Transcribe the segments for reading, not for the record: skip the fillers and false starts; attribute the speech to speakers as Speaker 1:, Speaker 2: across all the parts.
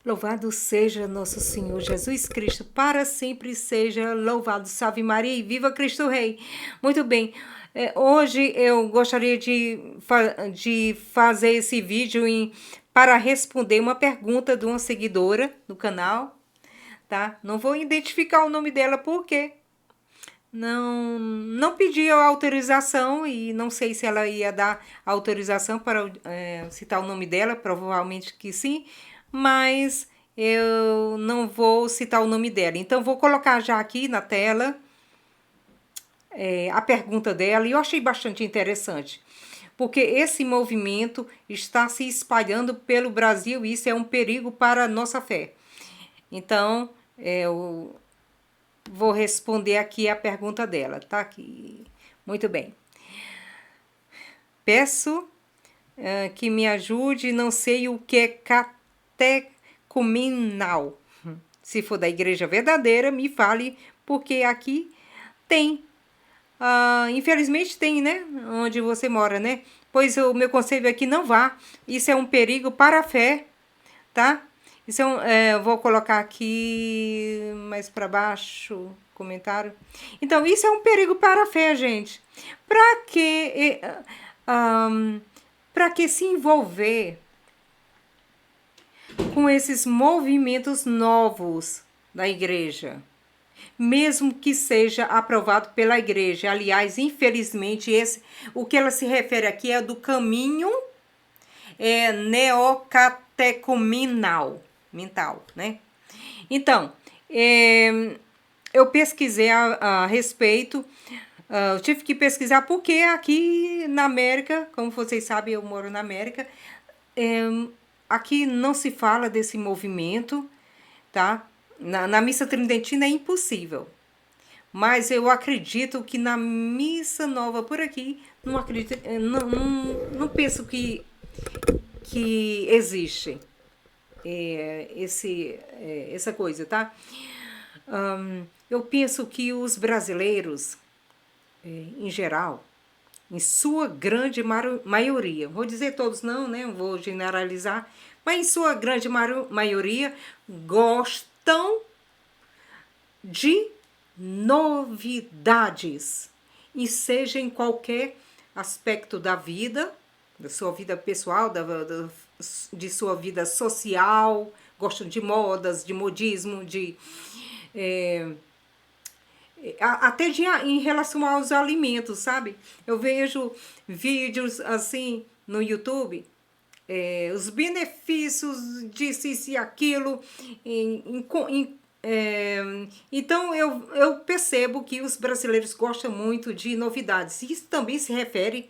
Speaker 1: Louvado seja nosso Senhor Jesus Cristo, para sempre seja louvado. Salve Maria e viva Cristo Rei. Muito bem, hoje eu gostaria de fazer esse vídeo para responder uma pergunta de uma seguidora do canal, tá? Não vou identificar o nome dela porque não pedi a autorização e não sei se ela ia dar autorização para citar o nome dela, provavelmente que sim, mas eu não vou citar o nome dela. Então, vou colocar já aqui na tela a pergunta dela e eu achei bastante interessante. Porque esse movimento está se espalhando pelo Brasil e isso é um perigo para a nossa fé. Então, eu vou responder aqui a pergunta dela, tá aqui. Muito bem. Peço que me ajude, não sei o que é catecumenal. Se for da igreja verdadeira, me fale, porque aqui tem. Infelizmente tem, né? Onde você mora, né? Pois o meu conselho aqui não vá. Isso é um perigo para a fé, tá? Isso eu vou colocar aqui mais para baixo, comentário. Então, isso é um perigo para a fé, gente. Para que, para que se envolver com esses movimentos novos da igreja? Mesmo que seja aprovado pela igreja. Aliás, infelizmente, o que ela se refere aqui é do caminho neocatecumenal, mental, né? Então, eu pesquisei a respeito, eu tive que pesquisar porque aqui na América, como vocês sabem, eu moro na América, aqui não se fala desse movimento, tá? Na missa tridentina é impossível. Mas eu acredito que na missa nova por aqui, não acredito, não penso que existe essa coisa, tá? Eu penso que os brasileiros, em geral, em sua grande maioria, vou dizer todos não, né? Vou generalizar, mas em sua grande maioria gostam de novidades, e seja em qualquer aspecto da vida, da sua vida pessoal, de sua vida social, gostam de modas, de modismo, até em relação aos alimentos, sabe? Eu vejo vídeos assim no YouTube, os benefícios disso, isso e aquilo. Então eu percebo que os brasileiros gostam muito de novidades. Isso também se refere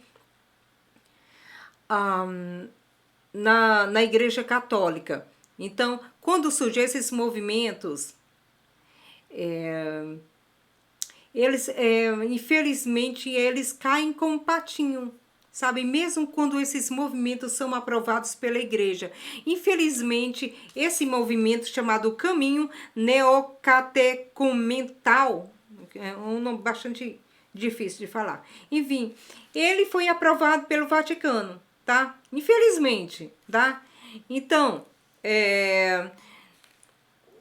Speaker 1: na Igreja Católica. Então, quando surgem esses movimentos, infelizmente, eles caem com um patinho, sabe? Mesmo quando esses movimentos são aprovados pela igreja. Infelizmente, esse movimento chamado Caminho Neocatecumenal, é um nome bastante difícil de falar. Enfim, ele foi aprovado pelo Vaticano, tá? Infelizmente, tá? Então,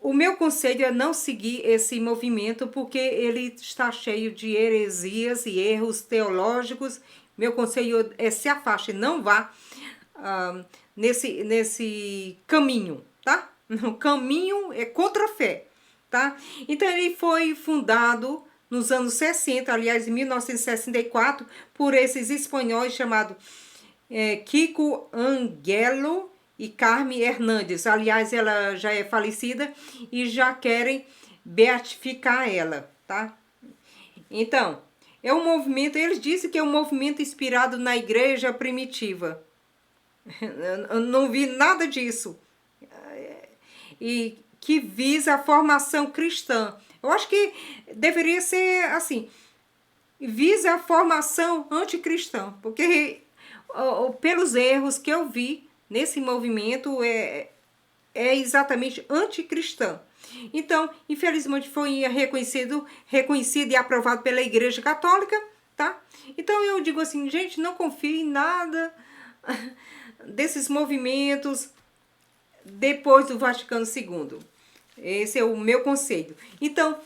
Speaker 1: o meu conselho é não seguir esse movimento porque ele está cheio de heresias e erros teológicos. Meu conselho é se afaste, não vá nesse caminho, tá? O caminho é contra a fé, tá? Então ele foi fundado nos anos 60, aliás, em 1964, por esses espanhóis chamados Kiko Angelo e Carmen Hernandes. Aliás, ela já é falecida e já querem beatificar ela, tá? Então, é um movimento, eles dizem que é um movimento inspirado na igreja primitiva. Eu não vi nada disso. E que visa a formação cristã. Eu acho que deveria ser assim, visa a formação anticristã, porque pelos erros que eu vi nesse movimento é exatamente anticristã. Então, infelizmente, foi reconhecido e aprovado pela Igreja Católica, tá? Então, eu digo assim, gente, não confie em nada desses movimentos. depois do Vaticano II. Esse é o meu conceito. Então,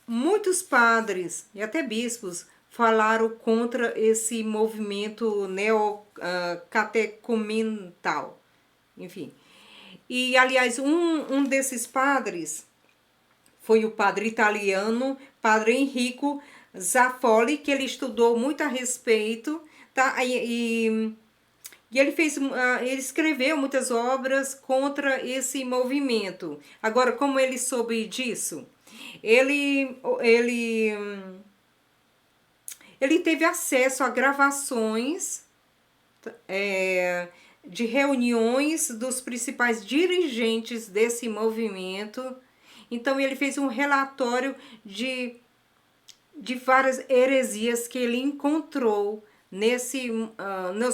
Speaker 1: muitos padres e até bispos falaram contra esse movimento neocatecumenal. Enfim. E, aliás, um desses padres foi o padre italiano, padre Enrico Zaffoli, que ele estudou muito a respeito, tá? E ele ele escreveu muitas obras contra esse movimento. Agora, como ele soube disso? Ele, ele, ele teve acesso a gravações de reuniões dos principais dirigentes desse movimento. Então, ele fez um relatório de várias heresias que ele encontrou nesse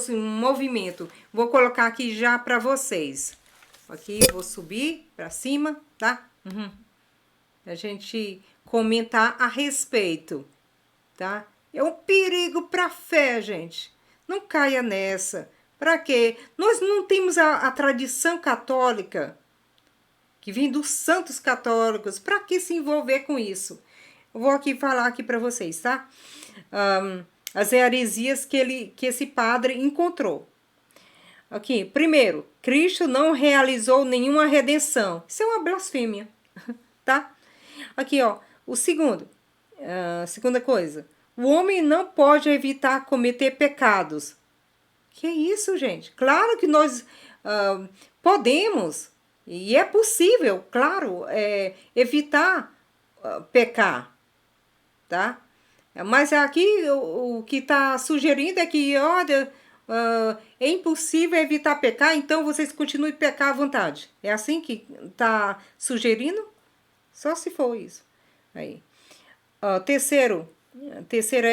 Speaker 1: movimento. Vou colocar aqui já para vocês. Aqui, vou subir para cima, tá? A gente comentar a respeito, tá? É um perigo para a fé, gente. Não caia nessa. Para quê? Nós não temos a tradição católica que vem dos santos católicos. Para que se envolver com isso? Eu vou aqui falar aqui para vocês, tá? As heresias que esse padre encontrou. Aqui, primeiro, Cristo não realizou nenhuma redenção. Isso é uma blasfêmia, tá? Aqui, ó, o segundo, segunda coisa. O homem não pode evitar cometer pecados. Que isso, gente? Claro que nós podemos, e é possível, claro, evitar pecar, tá? Mas aqui o que está sugerindo é que, olha, é impossível evitar pecar, então vocês continuem a pecar à vontade. É assim que está sugerindo? Só se for isso. Aí. Terceira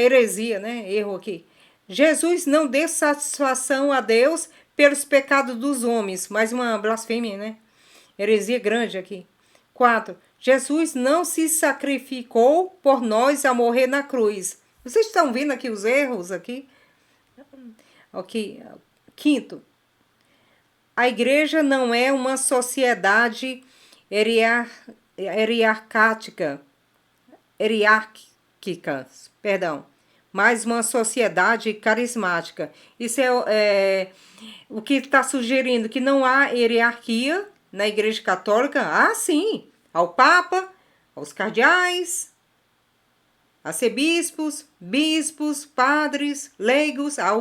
Speaker 1: heresia, né? Erro aqui. Jesus não deu satisfação a Deus pelos pecados dos homens. Mais uma blasfêmia, né? Heresia grande aqui. 4. Jesus não se sacrificou por nós a morrer na cruz. Vocês estão vendo aqui os erros aqui? Ok. Quinto. A igreja não é uma sociedade hierárquica, mas uma sociedade carismática. Isso é o que está sugerindo, que não há hierarquia na Igreja Católica. Ah, sim, ao Papa, aos cardeais, arcebispos, bispos, padres, leigos, há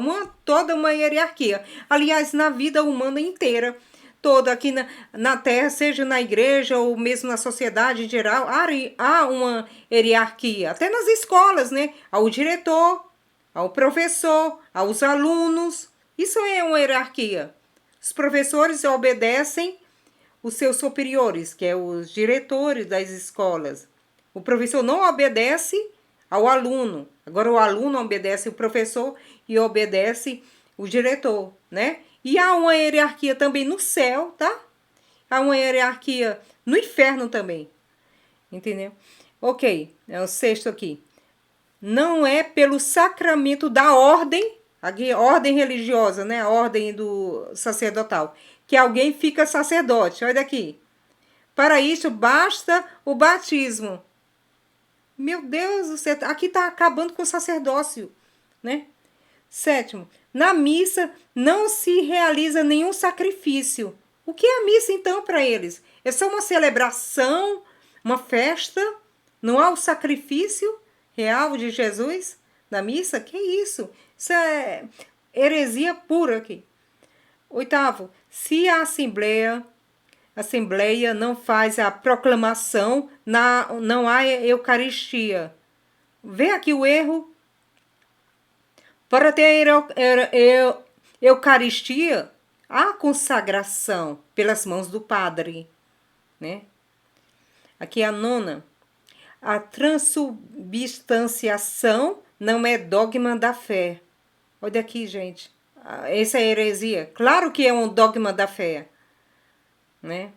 Speaker 1: toda uma hierarquia. Aliás, na vida humana inteira, toda aqui na Terra, seja na igreja ou mesmo na sociedade em geral, há uma hierarquia. Até nas escolas, né? Ao diretor, ao professor, aos alunos. Isso é uma hierarquia. Os professores obedecem os seus superiores, que é os diretores das escolas. O professor não obedece ao aluno. Agora o aluno obedece o professor e obedece o diretor, né? E há uma hierarquia também no céu, tá? Há uma hierarquia no inferno também. Entendeu? Ok, é o sexto aqui. Não é pelo sacramento da ordem, aqui, ordem religiosa, né? A ordem do sacerdotal, que alguém fica sacerdote. Olha daqui. Para isso basta o batismo. Meu Deus do céu, aqui está acabando com o sacerdócio, né? Sétimo, na missa não se realiza nenhum sacrifício. O que é a missa então para eles? É só uma celebração, uma festa? Não há o sacrifício real de Jesus na missa? Que isso? Isso é heresia pura aqui. Oitavo, se a Assembleia não faz a proclamação, não há Eucaristia. Vê aqui o erro. Para ter Eucaristia, há consagração pelas mãos do padre, né? Aqui a nona. A transubstanciação não é dogma da fé. Olha aqui, gente. Essa é heresia. Claro que é um dogma da fé, né?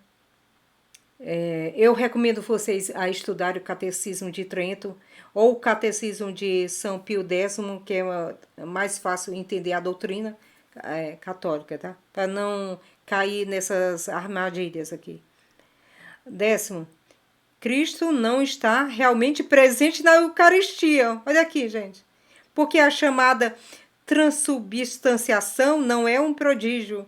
Speaker 1: Eu recomendo vocês a estudar o Catecismo de Trento ou o Catecismo de São Pio X, que é mais fácil entender a doutrina católica, tá? Para não cair nessas armadilhas aqui. 10º, Cristo não está realmente presente na Eucaristia. Olha aqui, gente. Porque a chamada transubstanciação não é um prodígio.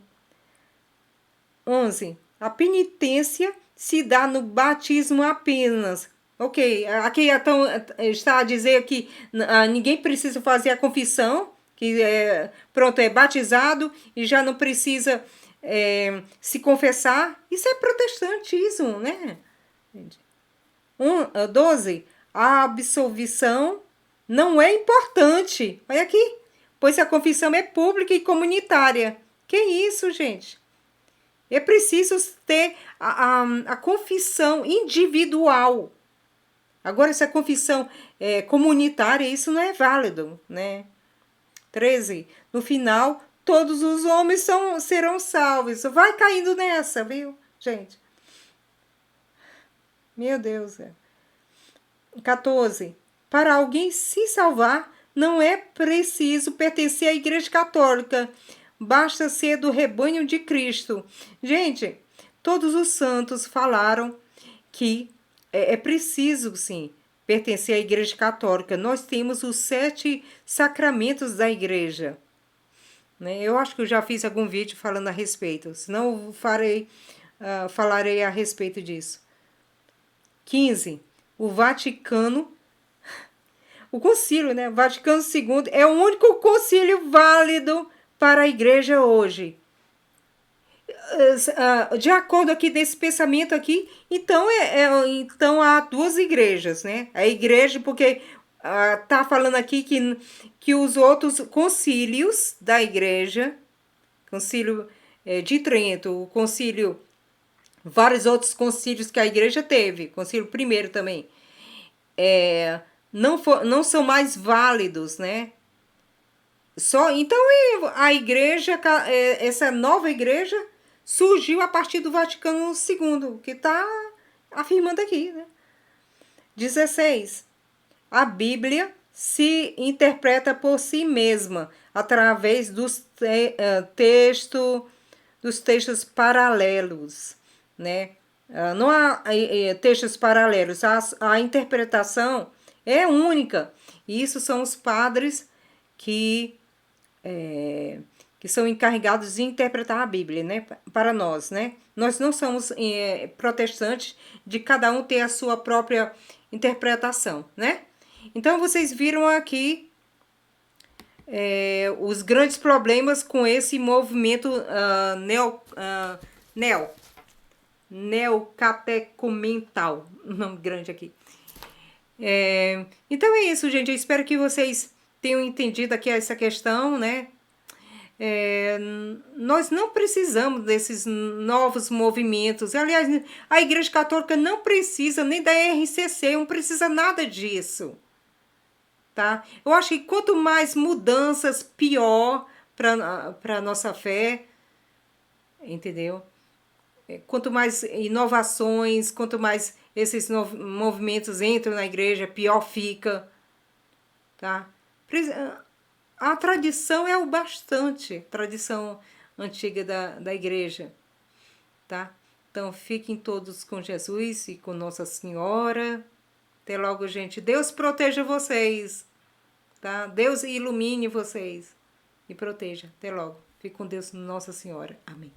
Speaker 1: 11. A penitência se dá no batismo apenas. Ok, aqui então, está a dizer que ninguém precisa fazer a confissão, que pronto, é batizado e já não precisa se confessar. Isso é protestantismo, né? 12. A absolvição não é importante. Olha aqui. Pois a confissão é pública e comunitária. Que isso, gente? É preciso ter a confissão individual. Agora, essa confissão comunitária, isso não é válido, né? 13. No final, todos os homens serão salvos. Vai caindo nessa, viu, gente? Meu Deus. 14. Para alguém se salvar, não é preciso pertencer à Igreja Católica. Basta ser do rebanho de Cristo. Gente, todos os santos falaram que é preciso, sim, pertencer à Igreja Católica. Nós temos os 7 sacramentos da Igreja. Né? Eu acho que eu já fiz algum vídeo falando a respeito. Senão eu falarei a respeito disso. 15. O Vaticano, o concílio, né? Vaticano II é o único concílio válido para a igreja hoje. De acordo aqui desse pensamento aqui, então, então há 2 igrejas, né? A igreja, porque tá falando aqui que os outros concílios da igreja, concílio de Trento, o concílio, vários outros concílios que a igreja teve, concílio primeiro também, não são mais válidos, né? Então a igreja, essa nova igreja surgiu a partir do Vaticano II, que está afirmando aqui, né? 16. A Bíblia se interpreta por si mesma através dos textos paralelos, né? Não há textos paralelos, a interpretação é única. E isso são os padres que são encarregados de interpretar a Bíblia, né? Para nós, né? Nós não somos protestantes de cada um ter a sua própria interpretação, né? Então, vocês viram aqui os grandes problemas com esse movimento neocatecumenal, um nome grande aqui. Então é isso, gente. Eu espero que vocês tenham entendido aqui essa questão, né? Nós não precisamos desses novos movimentos. Aliás, a Igreja Católica não precisa nem da RCC, não precisa nada disso. Tá? Eu acho que quanto mais mudanças, pior para a nossa fé. Entendeu? Quanto mais inovações, quanto mais esses movimentos entram na igreja, pior fica. Tá? A tradição é o bastante, tradição antiga da igreja, tá? Então, fiquem todos com Jesus e com Nossa Senhora. Até logo, gente. Deus proteja vocês, tá? Deus ilumine vocês e proteja. Até logo. Fique com Deus, Nossa Senhora. Amém.